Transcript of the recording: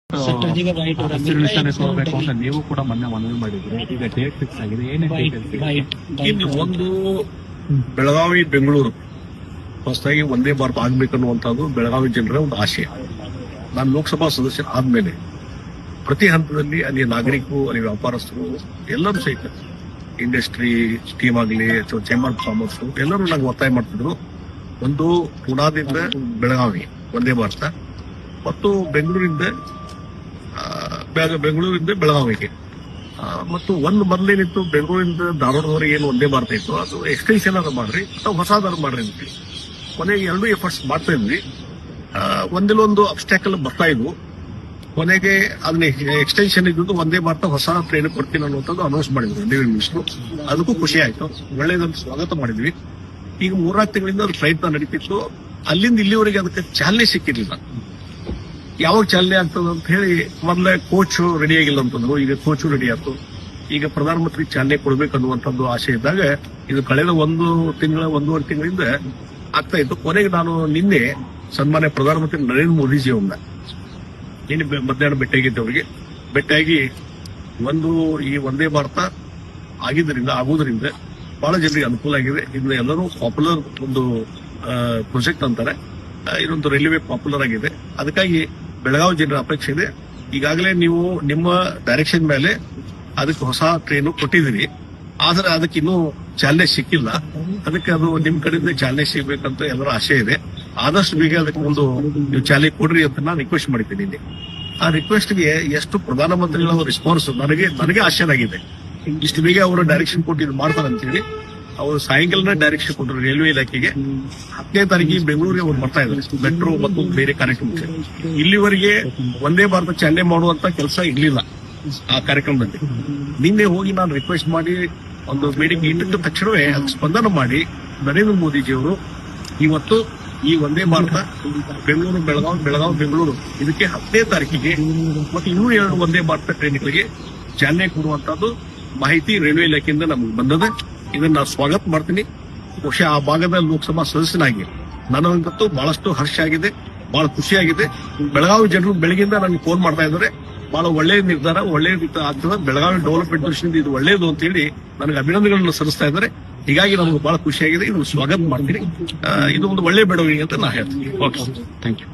ಹಸಿರು ನಿಶಾನೆ ತಗೋಬೇಕು ಅಂತ ನೀವು ಕೂಡ ಮೊನ್ನೆ ಮನವಿ ಮಾಡಿದ್ರಿ. ಈಗ ಡೇಟ್ ಫಿಕ್ಸ್ ಆಗಿದೆ. ಏನೇನು ಒಂದು ಬೆಳಗಾವಿ ಬೆಂಗಳೂರು ಹೊಸದಾಗಿ ಒಂದೇ ಭಾರತ ಆಗ್ಬೇಕನ್ನುವಂಥದ್ದು ಬೆಳಗಾವಿ ಜನರ ಒಂದು ಆಶಯ. ನಾನು ಲೋಕಸಭಾ ಸದಸ್ಯ ಆದ್ಮೇಲೆ ಪ್ರತಿ ಹಂತದಲ್ಲಿ ಅಲ್ಲಿ ನಾಗರಿಕರು, ಅಲ್ಲಿ ವ್ಯಾಪಾರಸ್ಥರು ಎಲ್ಲರೂ ಸಹಿತ ಇಂಡಸ್ಟ್ರಿ ಸ್ಕೀಮ್ ಆಗಲಿ ಅಥವಾ ಚೇಂಬರ್ ಆಫ್ ಕಾಮರ್ಸ್ ಎಲ್ಲರೂ ನಂಗೆ ಒತ್ತಾಯ ಮಾಡ್ತಿದ್ರು. ಒಂದು ಪುಣಾದಿಂದ ಬೆಳಗಾವಿ ಒಂದೇ ಭಾರತ ಮತ್ತು ಬೆಂಗಳೂರಿಂದ ಬೆಳಗಾವಿಗೆ ಮತ್ತು ಒಂದು ಮೊದಲೇನಿತ್ತು ಬೆಂಗಳೂರಿಂದ ಧಾರವಾಡದವರೆಗೆ ಏನು ಒಂದೇ ಭಾರತ ಇತ್ತು ಅದು ಎಕ್ಸ್ಟೆನ್ಷನ್ ಅದ ಮಾಡ್ರಿ ಅಥವಾ ಹೊಸದಾರು ಮಾಡ್ರಿ ಅಂತ ಕೊನೆಗೆ ಎರಡೂ ಎಫರ್ಟ್ಸ್ ಮಾಡ್ತಾ ಇದ್ವಿ. ಒಂದಿಲ್ಲೊಂದು ಅಬ್ಸ್ಟ್ಯಾಕಲ್ ಬರ್ತಾ ಇದ್ವು. ಕೊನೆಗೆ ಅದನ್ನ ಎಕ್ಸ್ಟೆನ್ಷನ್ ಇದ್ದು ಒಂದೇ ಭಾರತ ಹೊಸ ಟ್ರೈನ್ ಕೊಡ್ತೀನಿ ಅನ್ನುವಂಥದ್ದು ಅನೌನ್ಸ್ ಮಾಡಿದ್ರು ಡಿ ಮಿನಿಸ್ಟ್ರು. ಅದಕ್ಕೂ ಖುಷಿ ಆಯ್ತು, ಒಳ್ಳೇದಂತ ಸ್ವಾಗತ ಮಾಡಿದ್ವಿ. ಈಗ 3-4 ತಿಂಗಳಿಂದ ಅದು ಪ್ರಯತ್ನ ನಡೀತಿತ್ತು. ಅಲ್ಲಿಂದ ಇಲ್ಲಿವರೆಗೆ ಅದಕ್ಕೆ ಚಾಲನೆ ಸಿಕ್ಕಿರ್ಲಿಲ್ಲ. ಯಾವಾಗ ಚಾಲನೆ ಆಗ್ತದೆ ಅಂತ ಹೇಳಿ ಮೊದಲೇ ಕೋಚ್ ರೆಡಿ ಆಗಿಲ್ಲ ಅಂತಂದ್ರು. ಈಗ ಕೋಚು ರೆಡಿ ಆಯ್ತು. ಈಗ ಪ್ರಧಾನಮಂತ್ರಿ ಚಾಲನೆ ಕೊಡ್ಬೇಕನ್ನುವಂಥದ್ದು ಆಸೆ ಇದ್ದಾಗ ಇದು ಕಳೆದ 1.5 ತಿಂಗಳಿಂದ ಆಗ್ತಾ ಇತ್ತು. ಕೊನೆಗೆ ನಾನು ನಿನ್ನೆ ಸನ್ಮಾನ್ಯ ಪ್ರಧಾನಮಂತ್ರಿ ನರೇಂದ್ರ ಮೋದಿಜಿ ಅವ್ರನ್ನ ನಿನ್ನೆ ಮಧ್ಯಾಹ್ನ ಭೇಟಿಯಾಗಿದ್ದೆ. ಅವರಿಗೆ ಭೇಟಿಯಾಗಿ ಈ ಒಂದೇ ಭಾರತ ಆಗುವುದರಿಂದ ಬಹಳ ಜನರಿಗೆ ಅನುಕೂಲ ಆಗಿದೆ. ಇದನ್ನ ಎಲ್ಲರೂ ಪಾಪ್ಯುಲರ್ ಒಂದು ಪ್ರೊಜೆಕ್ಟ್ ಅಂತಾರೆ. ಇದೊಂದು ರೈಲ್ವೆ ಪಾಪ್ಯುಲರ್ ಆಗಿದೆ. ಅದಕ್ಕಾಗಿ ಬೆಳಗಾವಿ ಜನರ ಅಪೇಕ್ಷೆ ಇದೆ. ಈಗಾಗಲೇ ನೀವು ನಿಮ್ಮ ಡೈರೆಕ್ಷನ್ ಮೇಲೆ ಅದಕ್ಕೆ ಹೊಸ ಟ್ರೈನು ಕೊಟ್ಟಿದ್ದೀರಿ, ಆದ್ರೆ ಅದಕ್ಕೆ ಇನ್ನೂ ಚಾಲನೆ ಸಿಕ್ಕಿಲ್ಲ. ಅದಕ್ಕೆ ಅದು ನಿಮ್ ಕಡೆಯಿಂದ ಚಾಲನೆ ಸಿಗ್ಬೇಕಂತ ಎಲ್ಲರ ಆಶೆ ಇದೆ. ಆದಷ್ಟು ಬೇಗ ಅದಕ್ಕೆ ಒಂದು ನೀವು ಚಾಲನೆ ಕೊಡ್ರಿ ಅಂತ ನಾನು ರಿಕ್ವೆಸ್ಟ್ ಮಾಡಿದ್ದೀನಿ ಇಲ್ಲಿ. ಆ ರಿಕ್ವೆಸ್ಟ್ಗೆ ಎಷ್ಟು ಪ್ರಧಾನಮಂತ್ರಿಗಳ ರೆಸ್ಪಾನ್ಸ್ ನನಗೆ ಆಶ್ಚರ್ಯ. ಇಷ್ಟು ಬೇಗ ಅವರು ಡೈರೆಕ್ಷನ್ ಕೊಟ್ಟು ಇದು ಮಾಡ್ತಾರೆ ಅಂತೇಳಿ ಅವರು ಸಾಯಂಕಾಲನೇ ಡೈರೆಕ್ಷನ್ ಕೊಟ್ಟರು ರೈಲ್ವೆ ಇಲಾಖೆಗೆ. 10ನೇ ತಾರೀಕಿಗೆ ಬೆಂಗಳೂರಿಗೆ ಅವ್ರು ಬರ್ತಾ ಇದ್ದಾರೆ ಮೆಟ್ರೋ ಮತ್ತು ಬೇರೆ ಕಾರ್ಯಕ್ರಮಕ್ಕೆ. ಇಲ್ಲಿವರೆಗೆ ಒಂದೇ ಭಾರತ ಚಾಲನೆ ಮಾಡುವಂತ ಕೆಲಸ ಇರ್ಲಿಲ್ಲ ಆ ಕಾರ್ಯಕ್ರಮದಲ್ಲಿ. ನಿನ್ನೆ ಹೋಗಿ ನಾನು ರಿಕ್ವೆಸ್ಟ್ ಮಾಡಿ ಒಂದು ಬೇಡಿಕೆ ಇಟ್ಟಿದ್ದ ತಕ್ಷಣವೇ ಸ್ಪಂದನ ಮಾಡಿ ನರೇಂದ್ರ ಮೋದಿಜಿಯವರು ಇವತ್ತು ಈ ಒಂದೇ ಭಾರತ ಬೆಂಗಳೂರು ಬೆಳಗಾವಿ ಬೆಂಗಳೂರು ಇದಕ್ಕೆ 10ನೇ ತಾರೀಕಿಗೆ ಮತ್ತು ಇನ್ನೂ 2 ಒಂದೇ ಭಾರತ ಟ್ರೈನ್ಗಳಿಗೆ ಚಾಲನೆ ಕೊಡುವಂತದ್ದು ಮಾಹಿತಿ ರೈಲ್ವೆ ಇಲಾಖೆಯಿಂದ ನಮಗೆ ಬಂದದೆ. ಇದನ್ನ ನಾನು ಸ್ವಾಗತ ಮಾಡ್ತೀನಿ. ಬಹುಶಃ ಆ ಭಾಗದ ಲೋಕಸಭಾ ಸದಸ್ಯನಾಗಿ ನನಗಂತೂ ಬಹಳಷ್ಟು ಹರ್ಷ ಆಗಿದೆ, ಬಹಳ ಖುಷಿಯಾಗಿದೆ. ಬೆಳಗಾವಿ ಜನರು ಬೆಳಗಿಂದ ನನಗೆ ಫೋನ್ ಮಾಡ್ತಾ ಇದ್ದಾರೆ, ಬಹಳ ಒಳ್ಳೆಯ ನಿರ್ಧಾರ, ಆಗ್ತದೆ, ಬೆಳಗಾವಿ ಡೆವಲಪ್ಮೆಂಟ್ ದೃಷ್ಟಿಯಿಂದ ಇದು ಒಳ್ಳೆಯದು ಅಂತ ಹೇಳಿ ನನಗೆ ಅಭಿನಂದನೆಗಳನ್ನು ಸಲ್ಲಿಸ್ತಾ ಇದ್ದಾರೆ. ಹೀಗಾಗಿ ನಮಗೆ ಬಹಳ ಖುಷಿಯಾಗಿದೆ. ಇದನ್ನು ಸ್ವಾಗತ ಮಾಡ್ತೀನಿ. ಇದು ಒಂದು ಒಳ್ಳೆಯ ಬೆಳವಣಿಗೆ ಅಂತ ನಾ ಹೇಳ್ತೀನಿ. Okay, thank you.